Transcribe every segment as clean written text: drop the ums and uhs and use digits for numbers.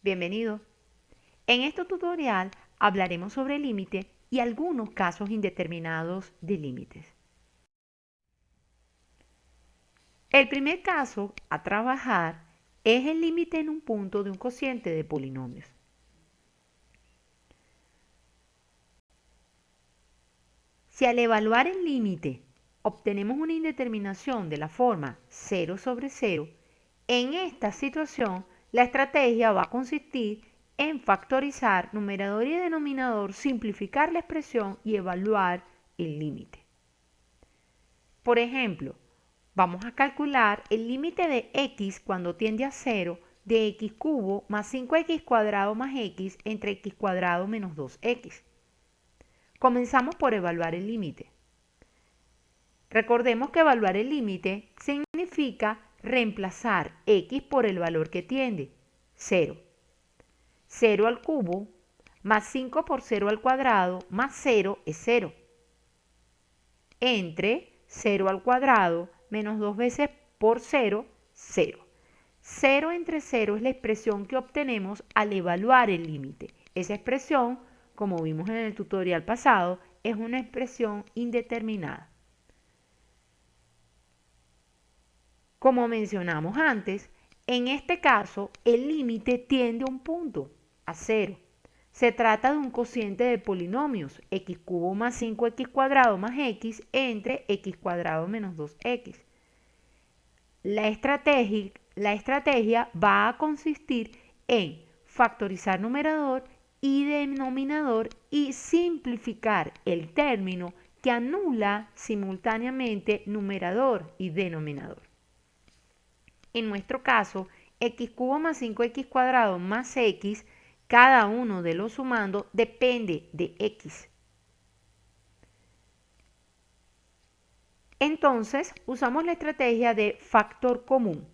Bienvenido. En este tutorial hablaremos sobre el límite y algunos casos indeterminados de límites. El primer caso a trabajar es el límite en un punto de un cociente de polinomios. Si al evaluar el límite obtenemos una indeterminación de la forma 0 sobre 0, en esta situación la estrategia va a consistir en factorizar numerador y denominador, simplificar la expresión y evaluar el límite. Por ejemplo, vamos a calcular el límite de x cuando tiende a 0 de x cubo más 5x cuadrado más x entre x cuadrado menos 2x. Comenzamos por evaluar el límite. Recordemos que evaluar el límite significa reemplazar x por el valor que tiende, 0. 0 al cubo más 5 por 0 al cuadrado más 0 es 0. Entre 0 al cuadrado menos 2 veces por 0, 0. 0 entre 0 es la expresión que obtenemos al evaluar el límite. Esa expresión, como vimos en el tutorial pasado, es una expresión indeterminada. Como mencionamos antes, en este caso el límite tiende a un punto, a 0. Se trata de un cociente de polinomios, x cubo más 5x cuadrado más x entre x cuadrado menos 2x. La estrategia va a consistir en factorizar numerador y denominador y simplificar el término que anula simultáneamente numerador y denominador. En nuestro caso, x cubo más 5x cuadrado más x, cada uno de los sumandos depende de x. Entonces, usamos la estrategia de factor común.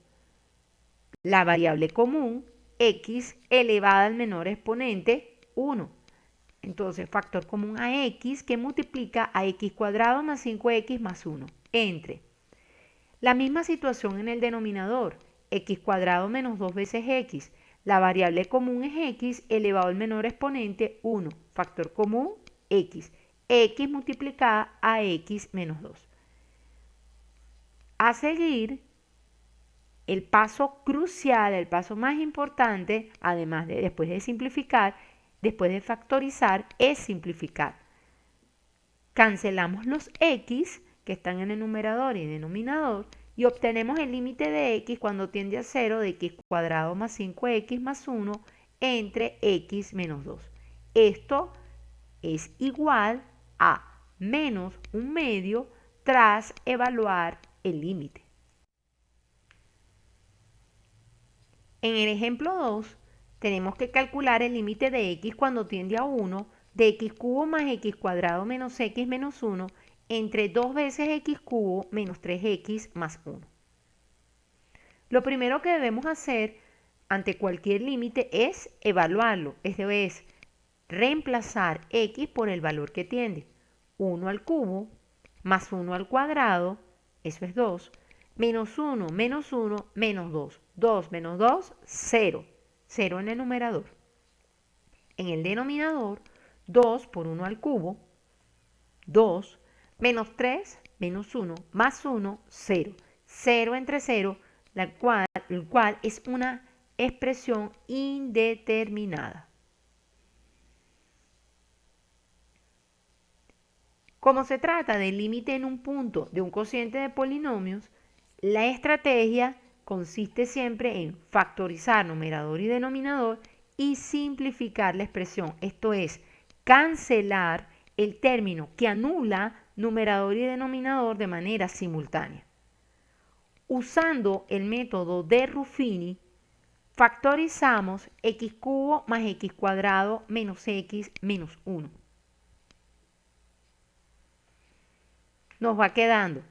La variable común, x elevada al menor exponente, 1. Entonces, factor común a x que multiplica a x cuadrado más 5x más 1, entre la misma situación en el denominador, x cuadrado menos 2 veces x. La variable común es x elevado al menor exponente 1. Factor común x. X multiplicada a x menos 2. A seguir, el paso crucial, el paso más importante, además de después de simplificar, después de factorizar, es simplificar. Cancelamos los x que están en el numerador y denominador y obtenemos el límite de x cuando tiende a 0 de x cuadrado más 5x más 1 entre x menos 2. Esto es igual a menos un medio tras evaluar el límite. En el ejemplo 2, tenemos que calcular el límite de x cuando tiende a 1 de x cubo más x cuadrado menos x menos 1 entre 2 veces x cubo menos 3x más 1. Lo primero que debemos hacer ante cualquier límite es evaluarlo, esto es, reemplazar x por el valor que tiende. 1 al cubo más 1 al cuadrado, eso es 2, menos 1 menos 1 menos 2. 2 menos 2, 0. 0 en el numerador. En el denominador, 2 por 1 al cubo, 2, menos 3, menos 1, más 1, 0. 0 entre 0, el cual es una expresión indeterminada. Como se trata del límite en un punto de un cociente de polinomios, la estrategia consiste siempre en factorizar numerador y denominador y simplificar la expresión, esto es, cancelar el término que anula numerador y denominador de manera simultánea. Usando el método de Ruffini, factorizamos x cubo más x cuadrado menos x menos 1. Nos va quedando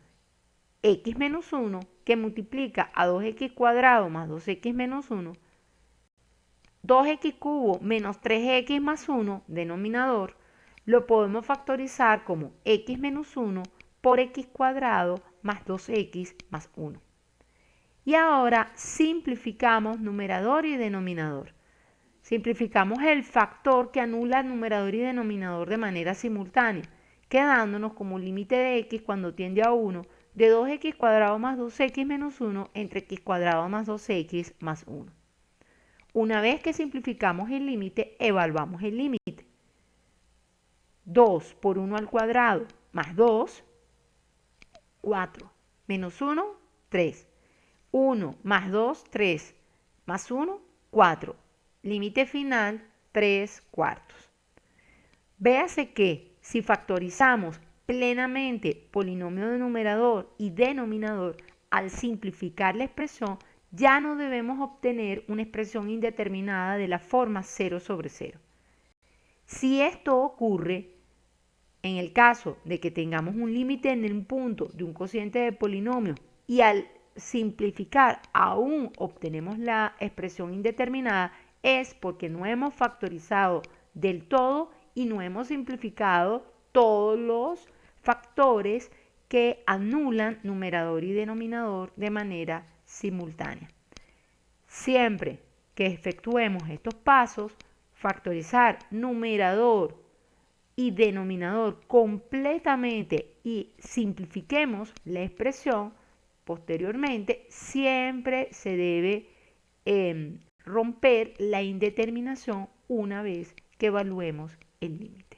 x menos 1 que multiplica a 2x cuadrado más 2x menos 1, 2x cubo menos 3x más 1, denominador, lo podemos factorizar como x menos 1 por x cuadrado más 2x más 1. Y ahora simplificamos numerador y denominador. Simplificamos el factor que anula numerador y denominador de manera simultánea, quedándonos como límite de x cuando tiende a 1 de 2x cuadrado más 2x menos 1 entre x cuadrado más 2x más 1. Una vez que simplificamos el límite, evaluamos el límite. 2 por 1 al cuadrado más 2, 4, menos 1, 3. 1 más 2, 3, más 1, 4. Límite final, 3 cuartos. Véase que si factorizamos plenamente polinomio de numerador y denominador, al simplificar la expresión, ya no debemos obtener una expresión indeterminada de la forma 0 sobre 0. Si esto ocurre, en el caso de que tengamos un límite en un punto de un cociente de polinomio y al simplificar aún obtenemos la expresión indeterminada, es porque no hemos factorizado del todo y no hemos simplificado todos los factores que anulan numerador y denominador de manera simultánea. Siempre que efectuemos estos pasos, factorizar numerador y denominador completamente y simplifiquemos la expresión, posteriormente siempre se debe romper la indeterminación una vez que evaluemos el límite.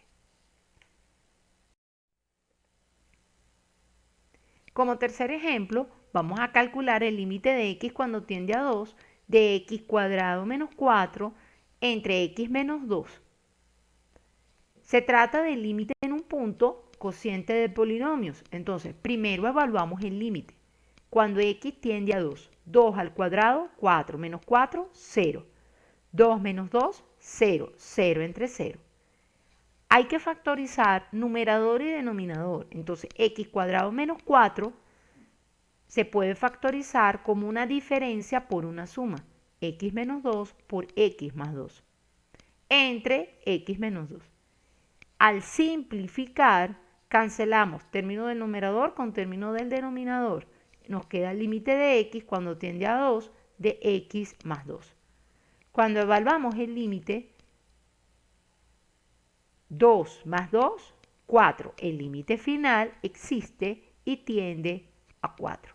Como tercer ejemplo, vamos a calcular el límite de x cuando tiende a 2 de x cuadrado menos 4 entre x menos 2. Se trata del límite en un punto cociente de polinomios. Entonces, primero evaluamos el límite. Cuando x tiende a 2, 2 al cuadrado, 4 menos 4, 0. 2 menos 2, 0. 0 entre 0. Hay que factorizar numerador y denominador. Entonces, x cuadrado menos 4 se puede factorizar como una diferencia por una suma. X menos 2 por x más 2. Entre x menos 2. Al simplificar, cancelamos término del numerador con término del denominador. Nos queda el límite de x cuando tiende a 2 de x más 2. Cuando evaluamos el límite, 2 más 2, 4. El límite final existe y tiende a 4.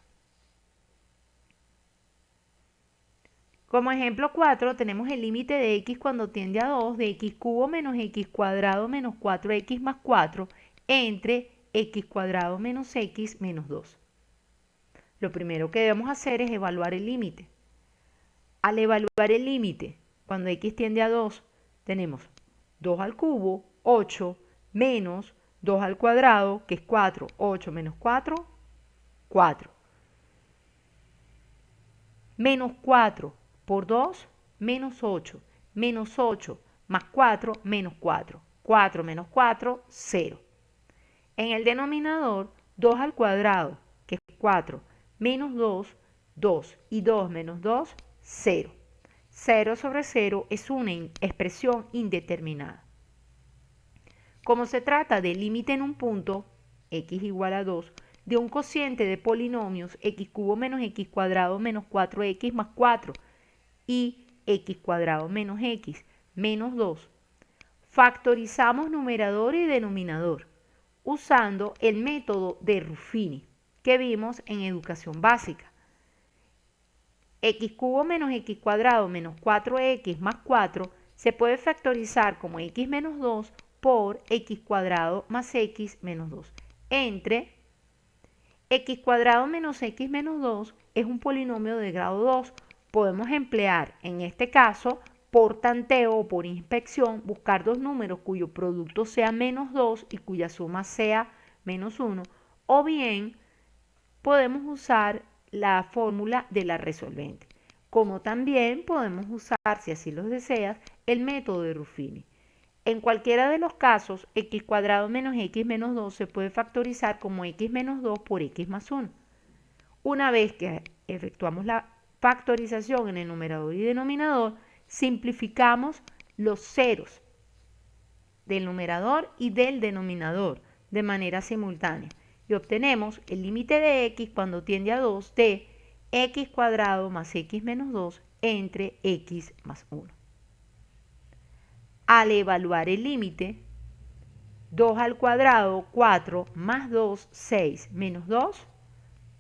Como ejemplo 4 tenemos el límite de x cuando tiende a 2 de x cubo menos x cuadrado menos 4x más 4 entre x cuadrado menos x menos 2. Lo primero que debemos hacer es evaluar el límite. Al evaluar el límite, cuando x tiende a 2, tenemos 2 al cubo, 8, menos 2 al cuadrado, que es 4. 8 menos 4, 4. Menos 4 por 2, menos 8. Menos 8 más 4, menos 4. 4 menos 4, 0. En el denominador, 2 al cuadrado, que es 4, menos 2, 2. Y 2 menos 2, 0. 0 sobre 0 es una expresión indeterminada. Como se trata de límite en un punto, x igual a 2, de un cociente de polinomios x cubo menos x cuadrado menos 4x más 4 y x cuadrado menos x menos 2, factorizamos numerador y denominador usando el método de Ruffini que vimos en educación básica. X cubo menos x cuadrado menos 4x más 4 se puede factorizar como x menos 2 por x cuadrado más x menos 2 entre x cuadrado menos x menos 2 es un polinomio de grado 2. Podemos emplear, en este caso, por tanteo o por inspección, buscar dos números cuyo producto sea menos 2 y cuya suma sea menos 1. O bien, podemos usar la fórmula de la resolvente. Como también podemos usar, si así lo deseas, el método de Ruffini. En cualquiera de los casos, x cuadrado menos x menos 2 se puede factorizar como x menos 2 por x más 1. Una vez que efectuamos la factorización en el numerador y denominador, simplificamos los ceros del numerador y del denominador de manera simultánea y obtenemos el límite de x cuando tiende a 2 de x cuadrado más x menos 2 entre x más 1. Al evaluar el límite, 2 al cuadrado, 4, más 2, 6, menos 2,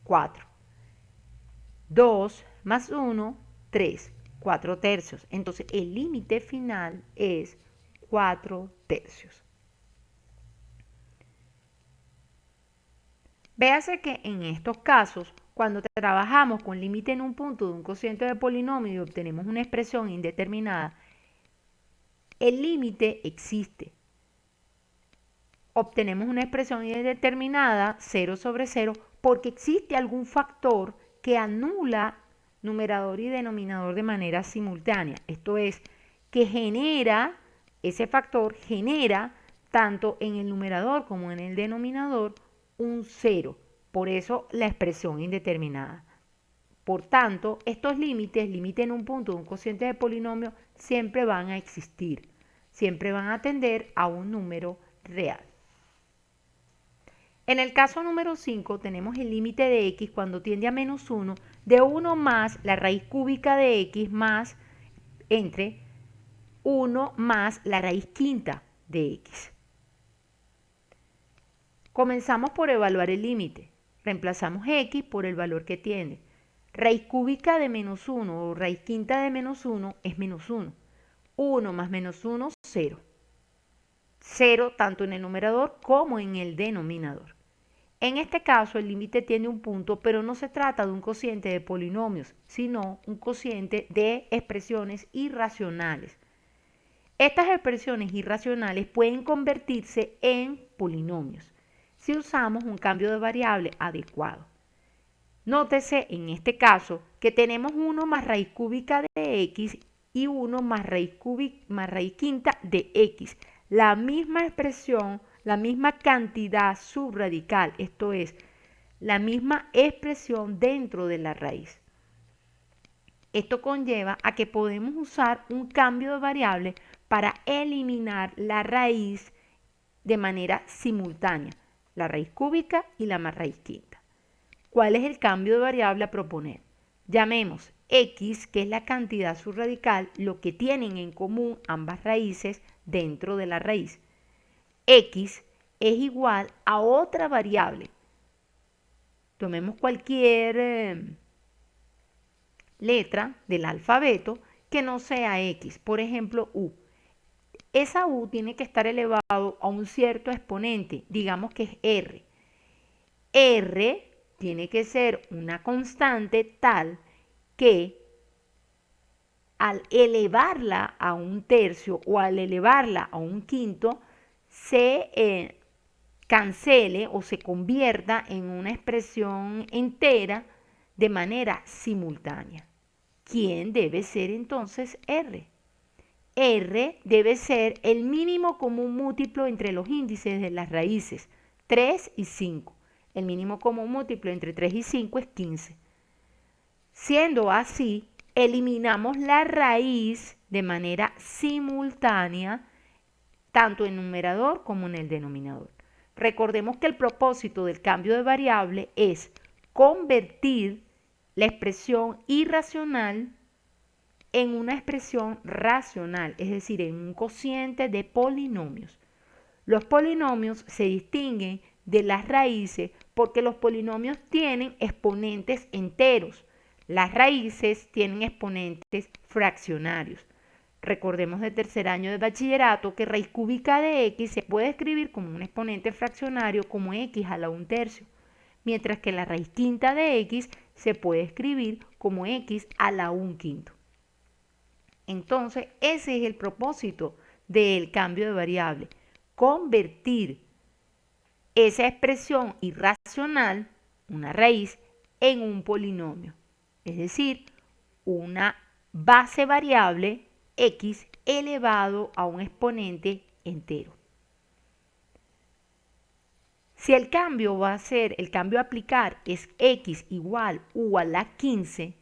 4. 2 más 1, 3, 4 tercios. Entonces el límite final es 4 tercios. Véase que en estos casos, cuando trabajamos con límite en un punto de un cociente de polinomio y obtenemos una expresión indeterminada, el límite existe. Obtenemos una expresión indeterminada, 0 sobre 0, porque existe algún factor que anula numerador y denominador de manera simultánea. Esto es, que ese factor genera tanto en el numerador como en el denominador un 0. Por eso la expresión indeterminada. Por tanto, estos límites, límite en un punto de un cociente de polinomio, siempre van a existir. Siempre van a tender a un número real. En el caso número 5 tenemos el límite de x cuando tiende a menos 1 de 1 más la raíz cúbica de x más entre 1 más la raíz quinta de x. Comenzamos por evaluar el límite. Reemplazamos x por el valor que tiende. Raíz cúbica de menos 1 o raíz quinta de menos 1 es menos 1. 1 más menos 1, 0. 0 tanto en el numerador como en el denominador. En este caso el límite tiene un punto, pero no se trata de un cociente de polinomios, sino un cociente de expresiones irracionales. Estas expresiones irracionales pueden convertirse en polinomios si usamos un cambio de variable adecuado. Nótese en este caso que tenemos 1 más raíz cúbica de x y 1 más raíz quinta de x. La misma expresión, la misma cantidad subradical, esto es, la misma expresión dentro de la raíz. Esto conlleva a que podemos usar un cambio de variable para eliminar la raíz de manera simultánea, la raíz cúbica y la raíz quinta. ¿Cuál es el cambio de variable a proponer? Llamemos x, que es la cantidad subradical, lo que tienen en común ambas raíces dentro de la raíz. X es igual a otra variable. Tomemos cualquier letra del alfabeto que no sea x, por ejemplo u. Esa u tiene que estar elevado a un cierto exponente, digamos que es r. R tiene que ser una constante tal que al elevarla a un tercio o al elevarla a un quinto se cancele o se convierta en una expresión entera de manera simultánea. ¿Quién debe ser entonces R? R debe ser el mínimo común múltiplo entre los índices de las raíces 3 y 5. El mínimo común múltiplo entre 3 y 5 es 15. Siendo así, eliminamos la raíz de manera simultánea, tanto en el numerador como en el denominador. Recordemos que el propósito del cambio de variable es convertir la expresión irracional en una expresión racional, es decir, en un cociente de polinomios. Los polinomios se distinguen de las raíces porque los polinomios tienen exponentes enteros. Las raíces tienen exponentes fraccionarios. Recordemos de tercer año de bachillerato que raíz cúbica de x se puede escribir como un exponente fraccionario como x a la 1/3, mientras que la raíz quinta de x se puede escribir como x a la 1/5. Entonces, ese es el propósito del cambio de variable, convertir esa expresión irracional, una raíz, en un polinomio, es decir, una base variable x elevado a un exponente entero. Si el cambio va a ser, el cambio a aplicar es x igual u a la 15,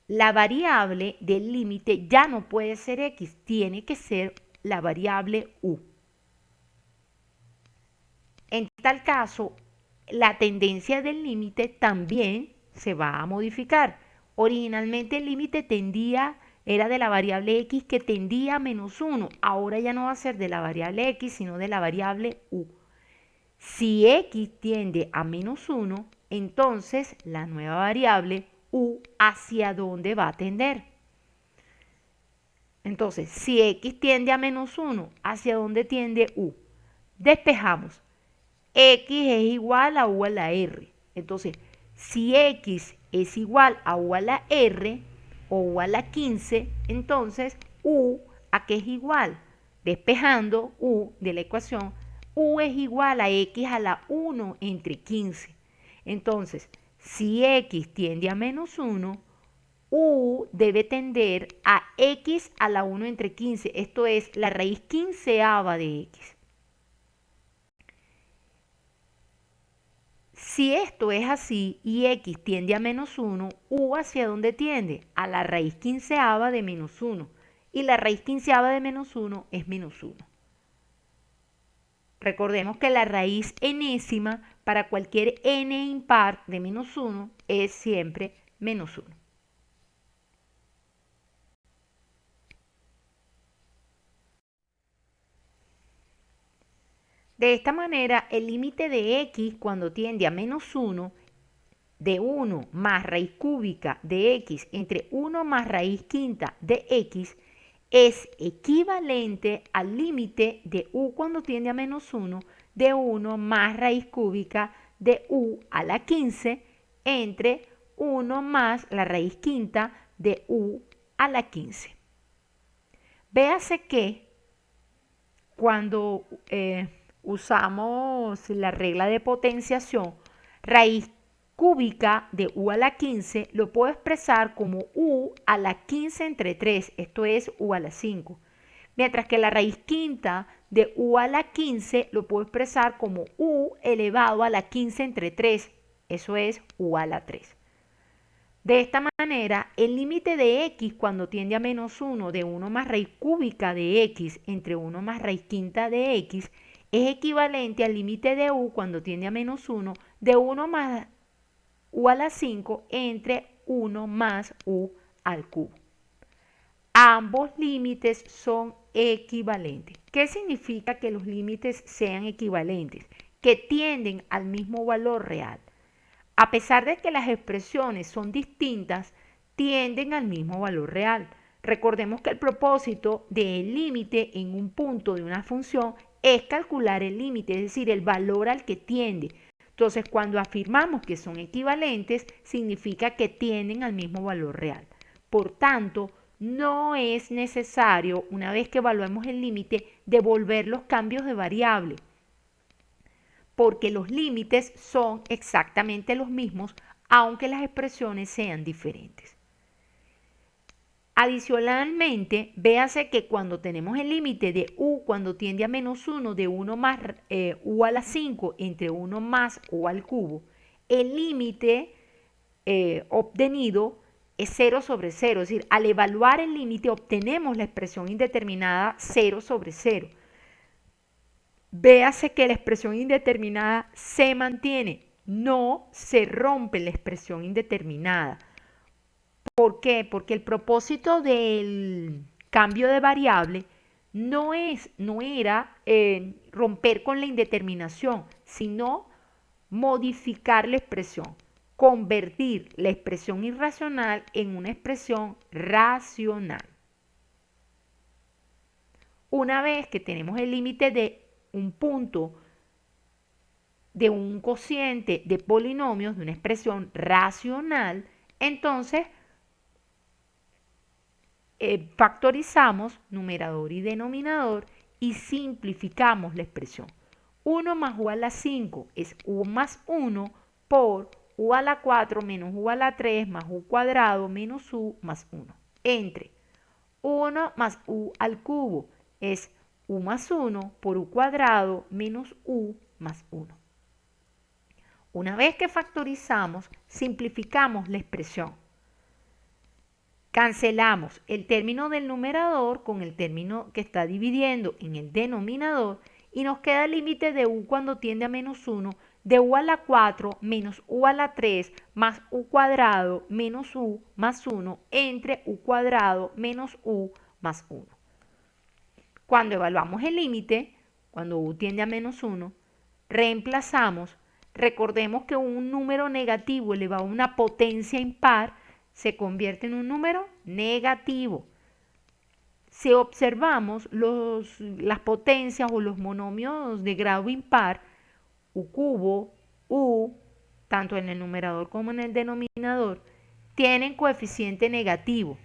la variable del límite ya no puede ser x, tiene que ser la variable u. En tal caso, la tendencia del límite también se va a modificar. Originalmente el límite tendía era de la variable x que tendía a menos 1. Ahora ya no va a ser de la variable x, sino de la variable u. Si x tiende a menos 1, entonces la nueva variable u, ¿hacia dónde va a tender? Entonces, si x tiende a menos 1, ¿hacia dónde tiende u? Despejamos. X es igual a u a la r. Entonces, si x es igual a u a la r o u a la 15, entonces u, ¿a qué es igual? Despejando u de la ecuación, u es igual a x a la 1 entre 15. Entonces, si x tiende a menos 1, u debe tender a x a la 1 entre 15. Esto es la raíz quinceava de x. Si esto es así y x tiende a menos 1, u ¿hacia dónde tiende? A la raíz quinceava de menos 1. Y la raíz quinceava de menos 1 es menos 1. Recordemos que la raíz enésima para cualquier n impar de menos 1 es siempre menos 1. De esta manera, el límite de x cuando tiende a menos 1 de 1 más raíz cúbica de x entre 1 más raíz quinta de x es equivalente al límite de u cuando tiende a menos 1 de 1 más raíz cúbica de u a la 15 entre 1 más la raíz quinta de u a la 15. Véase que cuando usamos la regla de potenciación, raíz cúbica de u a la 15 lo puedo expresar como u a la 15 entre 3, esto es u a la 5. Mientras que la raíz quinta de u a la 15 lo puedo expresar como u elevado a la 15 entre 3, eso es u a la 3. De esta manera, el límite de x cuando tiende a menos 1 de 1 más raíz cúbica de x entre 1 más raíz quinta de x es equivalente al límite de u cuando tiende a menos 1 de 1 más u a la 5 entre 1 más u al cubo. Ambos límites son equivalentes. ¿Qué significa que los límites sean equivalentes? Que tienden al mismo valor real. A pesar de que las expresiones son distintas, tienden al mismo valor real. Recordemos que el propósito del límite en un punto de una función es calcular el límite, es decir, el valor al que tiende. Entonces, cuando afirmamos que son equivalentes, significa que tienden al mismo valor real. Por tanto, no es necesario, una vez que evaluemos el límite, devolver los cambios de variable, porque los límites son exactamente los mismos, aunque las expresiones sean diferentes. Adicionalmente, véase que cuando tenemos el límite de u cuando tiende a menos 1 de 1 más u a la 5 entre 1 más u al cubo, el límite obtenido es 0 sobre 0, es decir, al evaluar el límite obtenemos la expresión indeterminada 0 sobre 0. Véase que la expresión indeterminada se mantiene, no se rompe la expresión indeterminada. ¿Por qué? Porque el propósito del cambio de variable no era romper con la indeterminación, sino modificar la expresión, convertir la expresión irracional en una expresión racional. Una vez que tenemos el límite de un punto de un cociente de polinomios, de una expresión racional, entonces factorizamos numerador y denominador y simplificamos la expresión. 1 más u a la 5 es u más 1 por u a la 4 menos u a la 3 más u cuadrado menos u más 1. Entre 1 más u al cubo es u más 1 por u cuadrado menos u más 1. Una vez que factorizamos, simplificamos la expresión. Cancelamos el término del numerador con el término que está dividiendo en el denominador y nos queda el límite de u cuando tiende a menos 1 de u a la 4 menos u a la 3 más u cuadrado menos u más 1 entre u cuadrado menos u más 1. Cuando evaluamos el límite, cuando u tiende a menos 1, reemplazamos. Recordemos que un número negativo elevado a una potencia impar se convierte en un número negativo. Si observamos las potencias o los monomios de grado impar, u cubo, u, tanto en el numerador como en el denominador, tienen coeficiente negativo,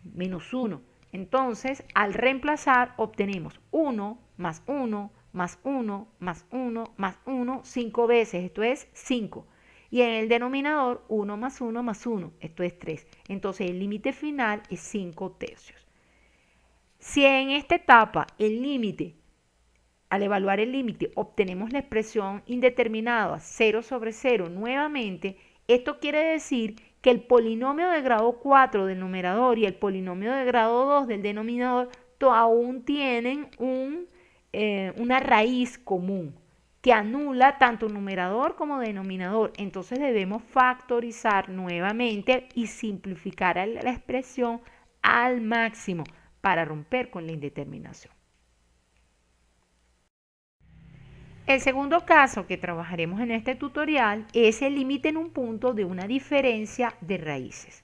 menos 1. Entonces, al reemplazar, obtenemos 1 más 1 más 1 más 1 más 1 5 veces, esto es 5. Y en el denominador, 1 más 1 más 1, esto es 3. Entonces, el límite final es 5 tercios. Si en esta etapa el límite, al evaluar el límite, obtenemos la expresión indeterminada 0 sobre 0 nuevamente, esto quiere decir que el polinomio de grado 4 del numerador y el polinomio de grado 2 del denominador aún tienen una raíz común que anula tanto numerador como denominador. Entonces debemos factorizar nuevamente y simplificar la expresión al máximo para romper con la indeterminación. El segundo caso que trabajaremos en este tutorial es el límite en un punto de una diferencia de raíces.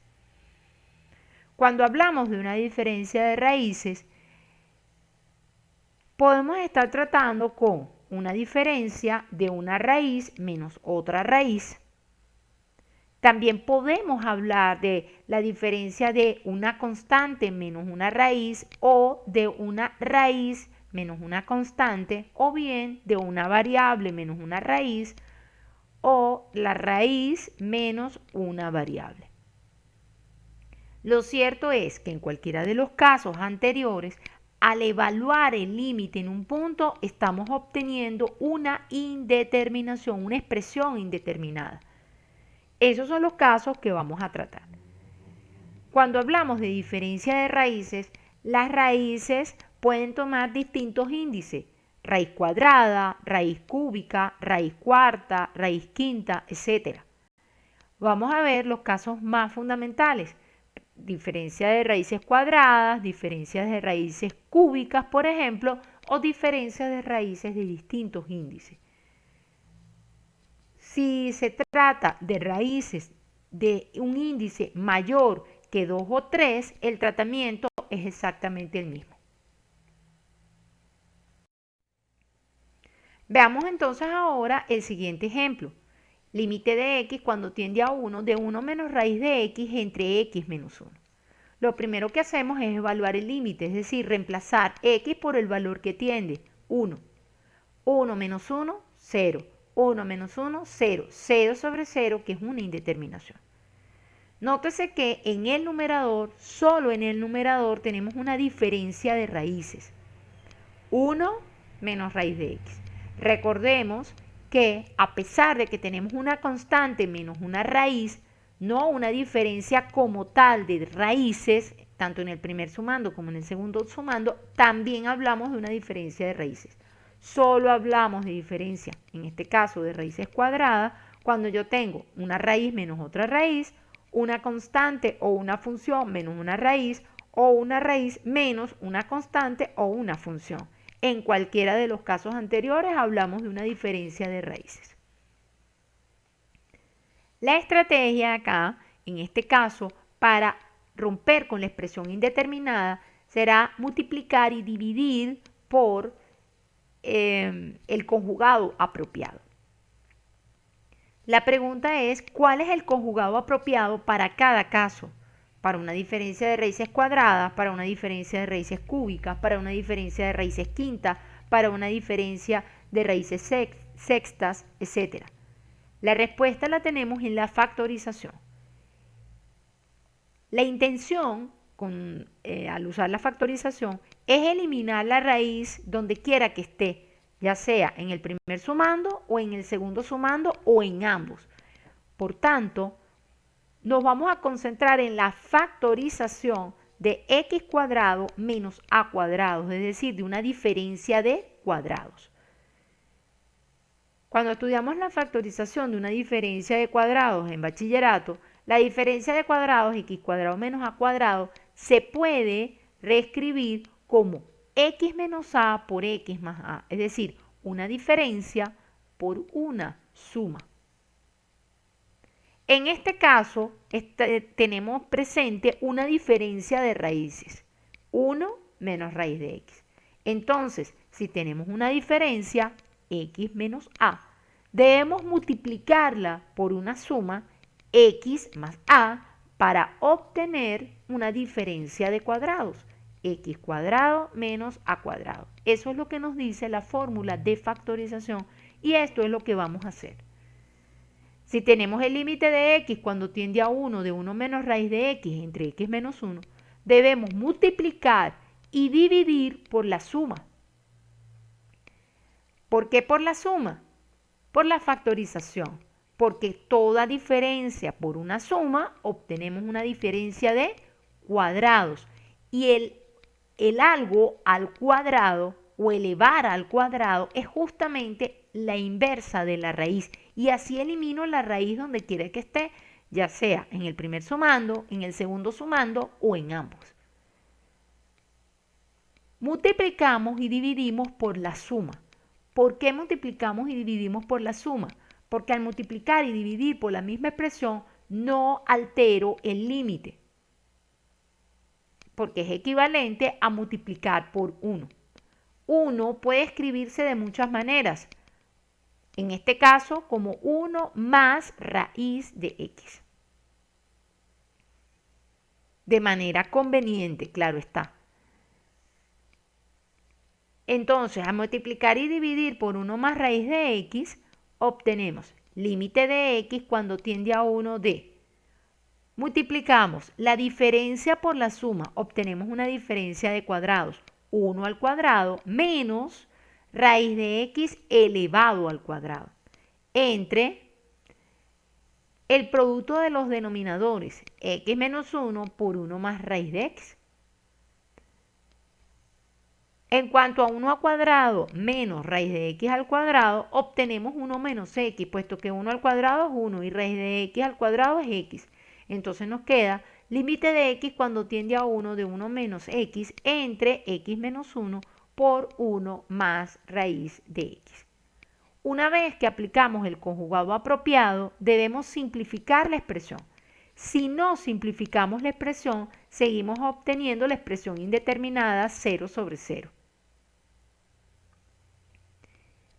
Cuando hablamos de una diferencia de raíces, podemos estar tratando con una diferencia de una raíz menos otra raíz. También podemos hablar de la diferencia de una constante menos una raíz o de una raíz menos una constante, o bien de una variable menos una raíz o la raíz menos una variable. Lo cierto es que en cualquiera de los casos anteriores, al evaluar el límite en un punto, estamos obteniendo una indeterminación, una expresión indeterminada. Esos son los casos que vamos a tratar. Cuando hablamos de diferencia de raíces, las raíces pueden tomar distintos índices: raíz cuadrada, raíz cúbica, raíz cuarta, raíz quinta, etc. Vamos a ver los casos más fundamentales: diferencia de raíces cuadradas, diferencias de raíces cúbicas, por ejemplo, o diferencias de raíces de distintos índices. Si se trata de raíces de un índice mayor que 2 o 3, el tratamiento es exactamente el mismo. Veamos entonces ahora el siguiente ejemplo. Límite de x cuando tiende a 1 de 1 menos raíz de x entre x menos 1. Lo primero que hacemos es evaluar el límite, es decir, reemplazar x por el valor que tiende, 1. 1 menos 1, 0. 1 menos 1, 0. 0 sobre 0, que es una indeterminación. Nótese que en el numerador, solo en el numerador, tenemos una diferencia de raíces. 1 menos raíz de x. Recordemos que a pesar de que tenemos una constante menos una raíz, no una diferencia como tal de raíces, tanto en el primer sumando como en el segundo sumando, también hablamos de una diferencia de raíces. Solo hablamos de diferencia, en este caso de raíces cuadradas, cuando yo tengo una raíz menos otra raíz, una constante o una función menos una raíz, o una raíz menos una constante o una función. En cualquiera de los casos anteriores hablamos de una diferencia de raíces. La estrategia acá, en este caso, para romper con la expresión indeterminada, será multiplicar y dividir por el conjugado apropiado. La pregunta es, ¿cuál es el conjugado apropiado para cada caso? Para una diferencia de raíces cuadradas, para una diferencia de raíces cúbicas, para una diferencia de raíces quintas, para una diferencia de raíces sextas, etc. La respuesta la tenemos en la factorización. La intención al usar la factorización es eliminar la raíz donde quiera que esté, ya sea en el primer sumando o en el segundo sumando o en ambos. Por tanto, nos vamos a concentrar en la factorización de x cuadrado menos a cuadrado, es decir, de una diferencia de cuadrados. Cuando estudiamos la factorización de una diferencia de cuadrados en bachillerato, la diferencia de cuadrados x cuadrado menos a cuadrado se puede reescribir como x menos a por x más a, es decir, una diferencia por una suma. En este caso, tenemos presente una diferencia de raíces, 1 menos raíz de x. Entonces, si tenemos una diferencia, x menos a, debemos multiplicarla por una suma, x más a, para obtener una diferencia de cuadrados, x cuadrado menos a cuadrado. Eso es lo que nos dice la fórmula de factorización y esto es lo que vamos a hacer. Si tenemos el límite de x cuando tiende a 1 de 1 menos raíz de x entre x menos 1, debemos multiplicar y dividir por la suma. ¿Por qué por la suma? Por la factorización. Porque toda diferencia por una suma obtenemos una diferencia de cuadrados. Y el algo al cuadrado o elevar al cuadrado es justamente la inversa de la raíz. Y así elimino la raíz donde quiera que esté, ya sea en el primer sumando, en el segundo sumando o en ambos. Multiplicamos y dividimos por la suma. ¿Por qué multiplicamos y dividimos por la suma? Porque al multiplicar y dividir por la misma expresión no altero el límite, porque es equivalente a multiplicar por 1. 1 puede escribirse de muchas maneras, en este caso como 1 más raíz de x. De manera conveniente, claro está. Entonces, al multiplicar y dividir por 1 más raíz de x, obtenemos límite de x cuando tiende a 1 de. Multiplicamos la diferencia por la suma, obtenemos una diferencia de cuadrados, 1 al cuadrado menos raíz de x elevado al cuadrado, entre el producto de los denominadores, x menos 1 por 1 más raíz de x. En cuanto a 1 al cuadrado menos raíz de x al cuadrado, obtenemos 1 menos x, puesto que 1 al cuadrado es 1 y raíz de x al cuadrado es x. Entonces nos queda límite de x cuando tiende a 1 de 1 menos x entre x menos 1 por 1 más raíz de x. Una vez que aplicamos el conjugado apropiado, debemos simplificar la expresión. Si no simplificamos la expresión, seguimos obteniendo la expresión indeterminada 0 sobre 0.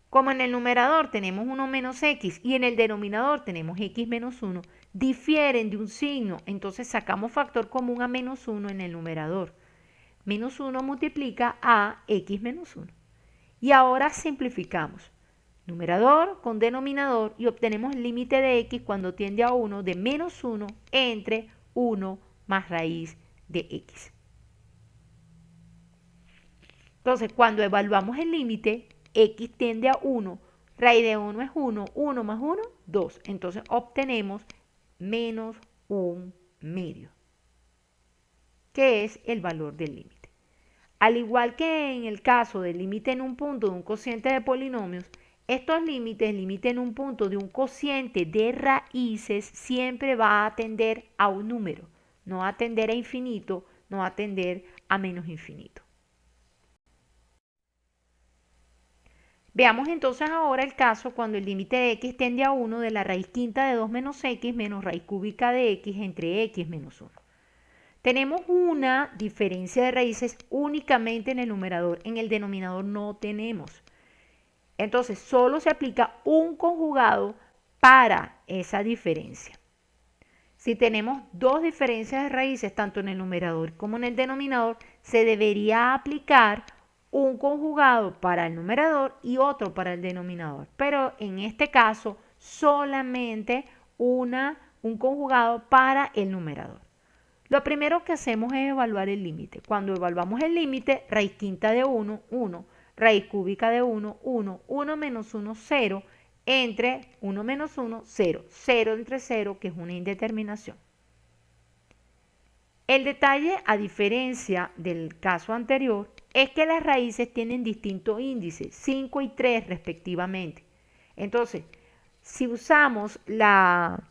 Como en el numerador tenemos 1 menos x y en el denominador tenemos x menos 1, difieren de un signo, entonces sacamos factor común a menos 1 en el numerador. Menos 1 multiplica a x menos 1. Y ahora simplificamos. Numerador con denominador y obtenemos el límite de x cuando tiende a 1 de menos 1 entre 1 más raíz de x. Entonces, cuando evaluamos el límite, x tiende a 1, raíz de 1 es 1, 1 más 1, 2. Entonces obtenemos menos 1 medio, que es el valor del límite. Al igual que en el caso del límite en un punto de un cociente de polinomios, estos límites, el límite en un punto de un cociente de raíces, siempre va a tender a un número, no va a tender a infinito, no va a tender a menos infinito. Veamos entonces ahora el caso cuando el límite de x tiende a 1 de la raíz quinta de 2 menos x menos raíz cúbica de x entre x menos 1. Tenemos una diferencia de raíces únicamente en el numerador, en el denominador no tenemos. Entonces solo se aplica un conjugado para esa diferencia. Si tenemos dos diferencias de raíces, tanto en el numerador como en el denominador, se debería aplicar un conjugado para el numerador y otro para el denominador. Pero en este caso, solamente un conjugado para el numerador. Lo primero que hacemos es evaluar el límite. Cuando evaluamos el límite, raíz quinta de 1, 1, raíz cúbica de 1, 1, 1 menos 1, 0, entre 1 menos 1, 0, 0 entre 0, que es una indeterminación. El detalle, a diferencia del caso anterior, es que las raíces tienen distintos índices, 5 y 3 respectivamente. Entonces, si usamos la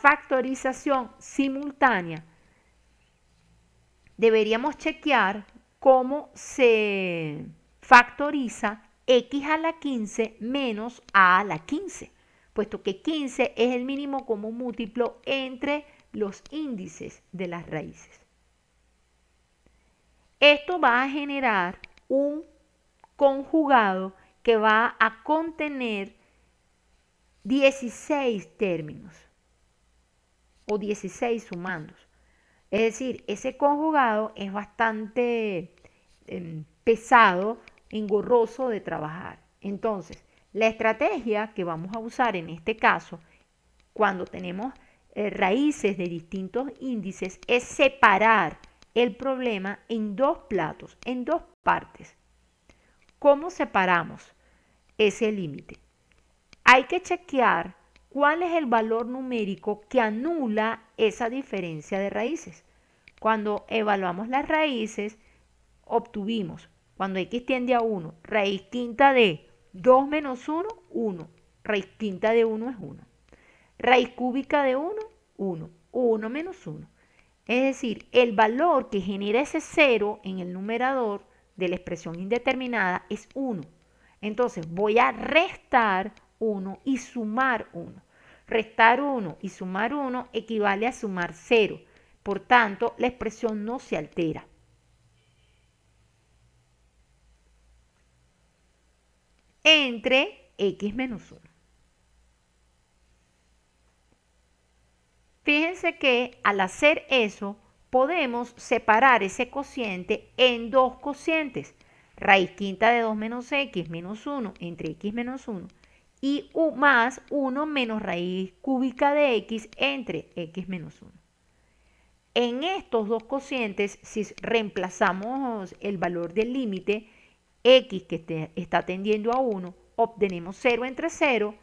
factorización simultánea, deberíamos chequear cómo se factoriza x a la 15 menos a la 15, puesto que 15 es el mínimo común múltiplo entre los índices de las raíces. Esto va a generar un conjugado que va a contener 16 términos o 16 sumandos. Es decir, ese conjugado es bastante pesado, engorroso de trabajar. Entonces, la estrategia que vamos a usar en este caso, cuando tenemos raíces de distintos índices, es separar el problema en dos platos, en dos partes. ¿Cómo separamos ese límite? Hay que chequear cuál es el valor numérico que anula esa diferencia de raíces. Cuando evaluamos las raíces, obtuvimos, cuando x tiende a 1, raíz quinta de 2 menos 1, 1. Raíz quinta de 1 es 1. Raíz cúbica de 1, 1. 1 menos 1. Es decir, el valor que genera ese 0 en el numerador de la expresión indeterminada es 1. Entonces voy a restar 1 y sumar 1. Restar 1 y sumar 1 equivale a sumar 0. Por tanto, la expresión no se altera. Entre x menos 1. Fíjense que al hacer eso, podemos separar ese cociente en dos cocientes. Raíz quinta de 2 menos x menos 1 entre x menos 1 y más 1 menos raíz cúbica de x entre x menos 1. En estos dos cocientes, si reemplazamos el valor del límite, x que está tendiendo a 1, obtenemos 0 entre 0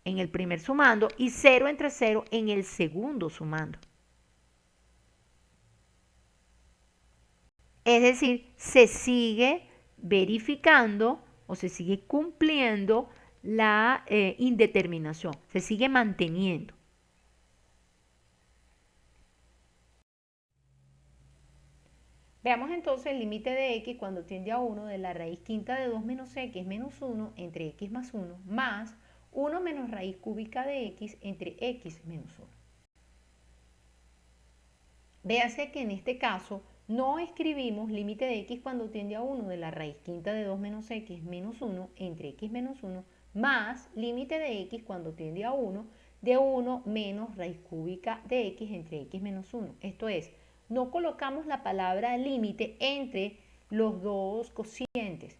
en el primer sumando y 0 entre 0 en el segundo sumando. Es decir, se sigue verificando o se sigue cumpliendo la indeterminación, se sigue manteniendo. Veamos entonces el límite de x cuando tiende a 1 de la raíz quinta de 2 menos x menos 1 entre x más 1 más 1 menos raíz cúbica de x entre x menos 1. Véase que en este caso no escribimos límite de x cuando tiende a 1 de la raíz quinta de 2 menos x menos 1 entre x menos 1 más límite de x cuando tiende a 1 de 1 menos raíz cúbica de x entre x menos 1. Esto es, no colocamos la palabra límite entre los dos cocientes,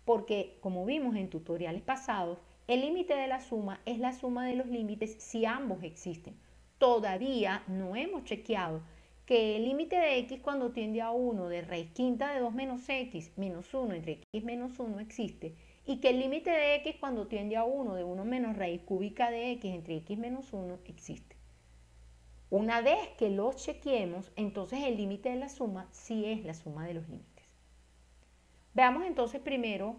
porque como vimos en tutoriales pasados, el límite de la suma es la suma de los límites si ambos existen. Todavía no hemos chequeado que el límite de x cuando tiende a 1 de raíz quinta de 2 menos x menos 1 entre x menos 1 existe y que el límite de x cuando tiende a 1 de 1 menos raíz cúbica de x entre x menos 1 existe. Una vez que los chequeemos, entonces el límite de la suma sí es la suma de los límites. Veamos entonces primero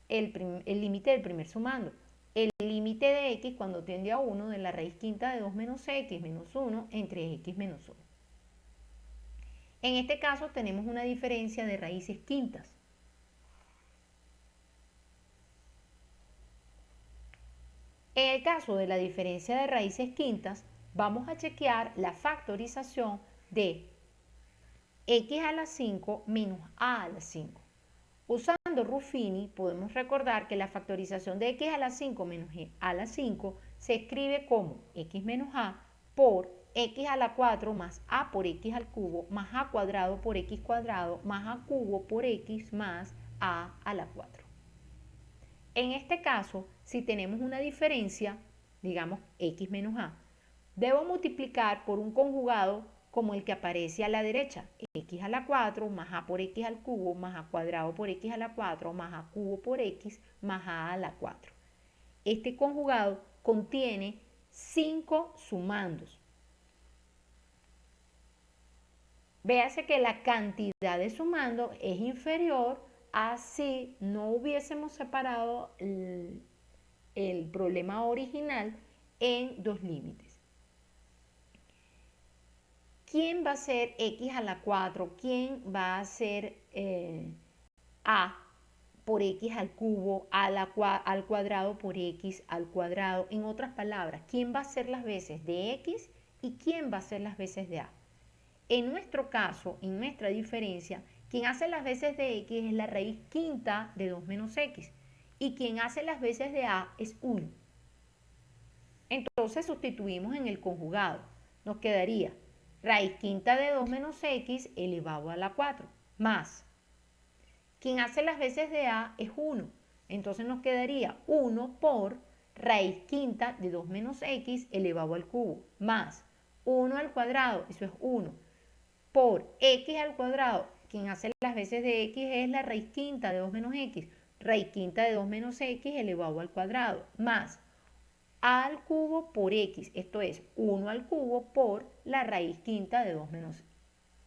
el límite del primer sumando. El límite de x cuando tiende a 1 de la raíz quinta de 2 menos x menos 1 entre x menos 1. En este caso tenemos una diferencia de raíces quintas. En el caso de la diferencia de raíces quintas, vamos a chequear la factorización de x a la 5 menos a la 5. Usando Ruffini, podemos recordar que la factorización de x a la 5 menos a la 5 se escribe como x menos a por x a la 4 más a por x al cubo más a cuadrado por x cuadrado más a cubo por x más a la 4. En este caso, si tenemos una diferencia, digamos x menos a, debo multiplicar por un conjugado como el que aparece a la derecha, x a la 4 más a por x al cubo más a cuadrado por x a la 4 más a cubo por x más a la 4. Este conjugado contiene 5 sumandos. Véase que la cantidad de sumando es inferior a si no hubiésemos separado el el problema original en dos límites. ¿Quién va a ser x a la 4? ¿Quién va a ser a por x al cubo al cuadrado por x al cuadrado? En otras palabras, ¿quién va a ser las veces de x y quién va a ser las veces de a? En nuestro caso, en nuestra diferencia, quien hace las veces de x es la raíz quinta de 2 menos x y quien hace las veces de a es 1. Entonces sustituimos en el conjugado. Nos quedaría raíz quinta de 2 menos x elevado a la 4 más. Quien hace las veces de a es 1. Entonces nos quedaría 1 por raíz quinta de 2 menos x elevado al cubo más 1 al cuadrado, eso es 1, por x al cuadrado. Quien hace las veces de x es la raíz quinta de 2 menos x, raíz quinta de 2 menos x elevado al cuadrado, más a al cubo por x, esto es 1 al cubo por la raíz quinta de 2 menos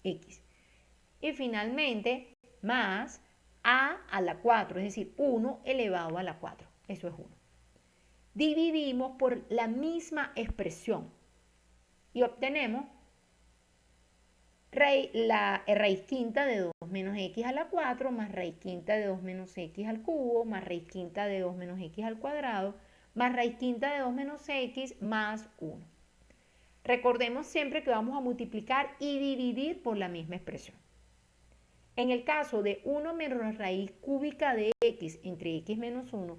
x. Y finalmente, más a la 4, es decir, 1 elevado a la 4, eso es 1. Dividimos por la misma expresión y obtenemos la raíz quinta de 2 menos x a la 4 más raíz quinta de 2 menos x al cubo más raíz quinta de 2 menos x al cuadrado más raíz quinta de 2 menos x más 1. Recordemos siempre que vamos a multiplicar y dividir por la misma expresión. En el caso de 1 menos raíz cúbica de x entre x menos 1,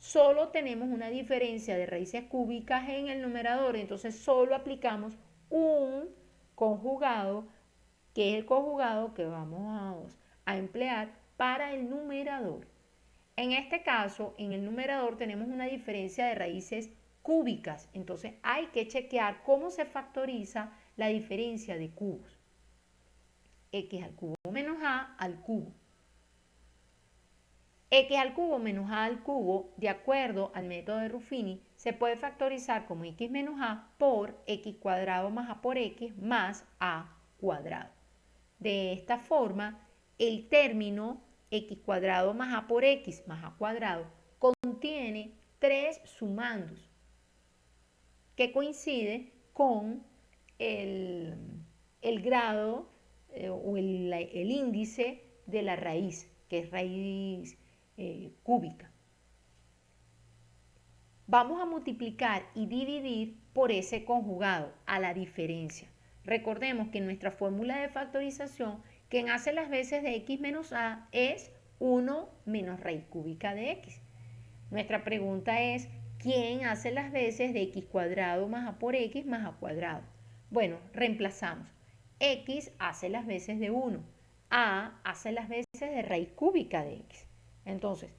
solo tenemos una diferencia de raíces cúbicas en el numerador, entonces solo aplicamos un conjugado, que es el conjugado que vamos a emplear para el numerador. En este caso, en el numerador tenemos una diferencia de raíces cúbicas, entonces hay que chequear cómo se factoriza la diferencia de cubos. X al cubo menos a al cubo. X al cubo menos a al cubo, de acuerdo al método de Ruffini, se puede factorizar como x menos a por x cuadrado más a por x más a cuadrado. De esta forma, el término x cuadrado más a por x más a cuadrado contiene tres sumandos que coincide con el grado o el índice de la raíz, que es raíz cúbica. Vamos a multiplicar y dividir por ese conjugado a la diferencia. Recordemos que en nuestra fórmula de factorización, quien hace las veces de x menos a es 1 menos raíz cúbica de x. Nuestra pregunta es, ¿quién hace las veces de x cuadrado más a por x más a cuadrado? Bueno, reemplazamos. X hace las veces de 1. A hace las veces de raíz cúbica de x. Entonces,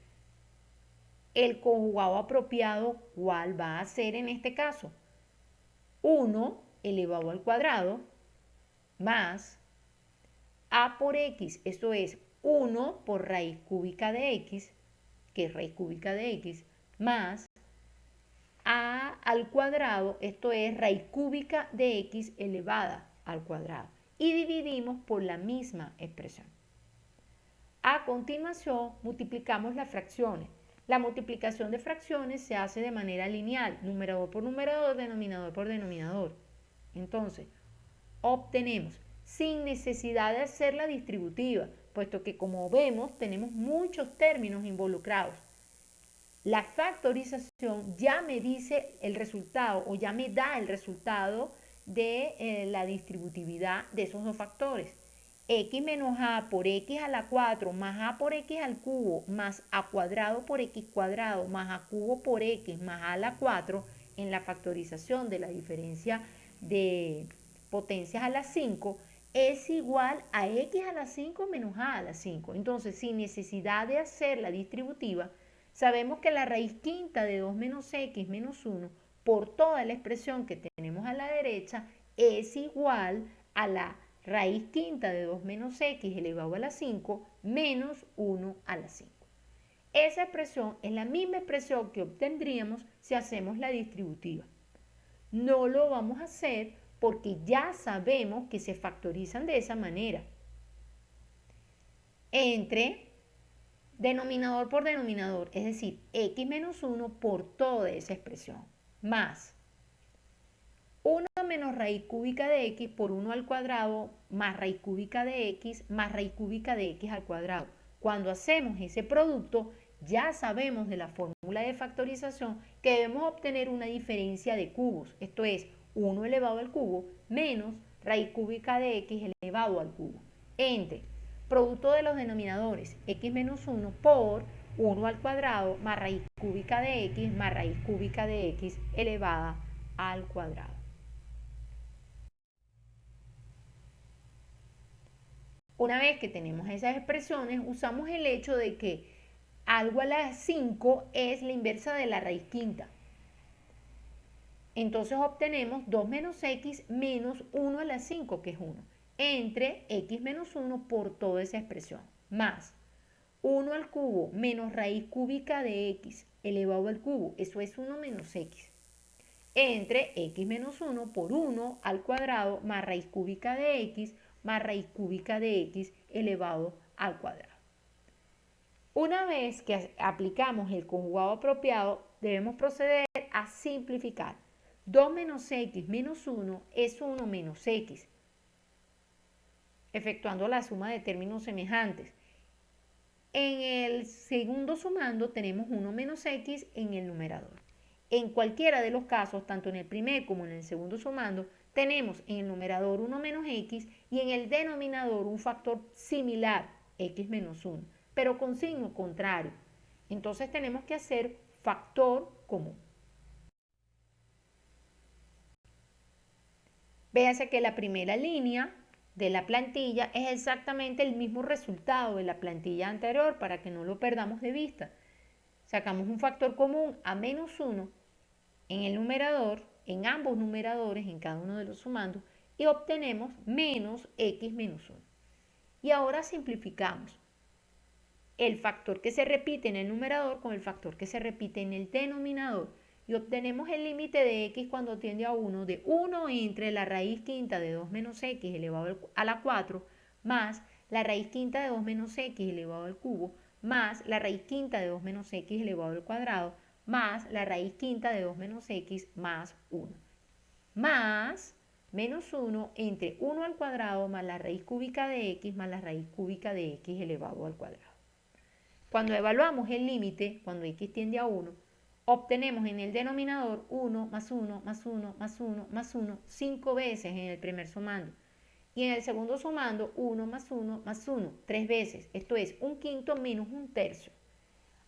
el conjugado apropiado, ¿cuál va a ser en este caso? 1 elevado al cuadrado más a por x, esto es 1 por raíz cúbica de x, que es raíz cúbica de x, más a al cuadrado, esto es raíz cúbica de x elevada al cuadrado. Y dividimos por la misma expresión. A continuación, multiplicamos las fracciones. La multiplicación de fracciones se hace de manera lineal, numerador por numerador, denominador por denominador. Entonces, obtenemos, sin necesidad de hacer la distributiva, puesto que como vemos tenemos muchos términos involucrados. La factorización ya me dice el resultado o ya me da el resultado de la distributividad de esos dos factores. X menos a por x a la 4 más a por x al cubo más a cuadrado por x cuadrado más a cubo por x más a la 4 en la factorización de la diferencia de potencias a la 5 es igual a x a la 5 menos a la 5. Entonces, sin necesidad de hacer la distributiva, sabemos que la raíz quinta de 2 menos x menos 1 por toda la expresión que tenemos a la derecha es igual a la raíz quinta de 2 menos x elevado a la 5 menos 1 a la 5. Esa expresión es la misma expresión que obtendríamos si hacemos la distributiva. No lo vamos a hacer porque ya sabemos que se factorizan de esa manera. Entre Denominador por denominador, es decir, x menos 1 por toda esa expresión, más 1 menos raíz cúbica de x por 1 al cuadrado más raíz cúbica de x más raíz cúbica de x al cuadrado. Cuando hacemos ese producto, ya sabemos de la fórmula de factorización que debemos obtener una diferencia de cubos, esto es 1 elevado al cubo menos raíz cúbica de x elevado al cubo, entre producto de los denominadores x menos 1 por 1 al cuadrado más raíz cúbica de x más raíz cúbica de x elevada al cuadrado. Una vez que tenemos esas expresiones, usamos el hecho de que algo a la 5 es la inversa de la raíz quinta. Entonces obtenemos 2 menos x menos 1 a la 5, que es 1, entre x menos 1 por toda esa expresión, más 1 al cubo menos raíz cúbica de x elevado al cubo, eso es 1 menos x, entre x menos 1 por 1 al cuadrado más raíz cúbica de x más raíz cúbica de x elevado al cuadrado. Una vez que aplicamos el conjugado apropiado, debemos proceder a simplificar. 2 menos x menos 1 es 1 menos x, efectuando la suma de términos semejantes. En el segundo sumando tenemos 1 menos x en el numerador. En cualquiera de los casos, tanto en el primer como en el segundo sumando, tenemos en el numerador 1 menos x y en el denominador un factor similar, x menos 1, pero con signo contrario. Entonces tenemos que hacer factor común. Véase que la primera línea de la plantilla es exactamente el mismo resultado de la plantilla anterior para que no lo perdamos de vista. Sacamos un factor común a menos 1 en el numerador, en ambos numeradores, en cada uno de los sumandos, y obtenemos menos x menos 1. Y ahora simplificamos el factor que se repite en el numerador con el factor que se repite en el denominador y obtenemos el límite de x cuando tiende a 1 de 1 entre la raíz quinta de 2 menos x elevado a la 4 más la raíz quinta de 2 menos x elevado al cubo más la raíz quinta de 2 menos x elevado al cuadrado más la raíz quinta de 2 menos x más 1 más menos 1 entre 1 al cuadrado más la raíz cúbica de x más la raíz cúbica de x elevado al cuadrado. Cuando evaluamos el límite, cuando x tiende a 1, obtenemos en el denominador 1 más 1 más 1 más 1 más 1 5 veces en el primer sumando. Y en el segundo sumando 1 más 1 más 1 3 veces. Esto es un quinto menos un tercio.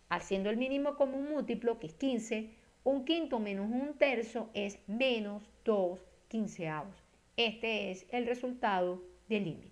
Haciendo el mínimo común múltiplo, que es 15, un quinto menos un tercio es menos 2 quinceavos. Este es el resultado del límite.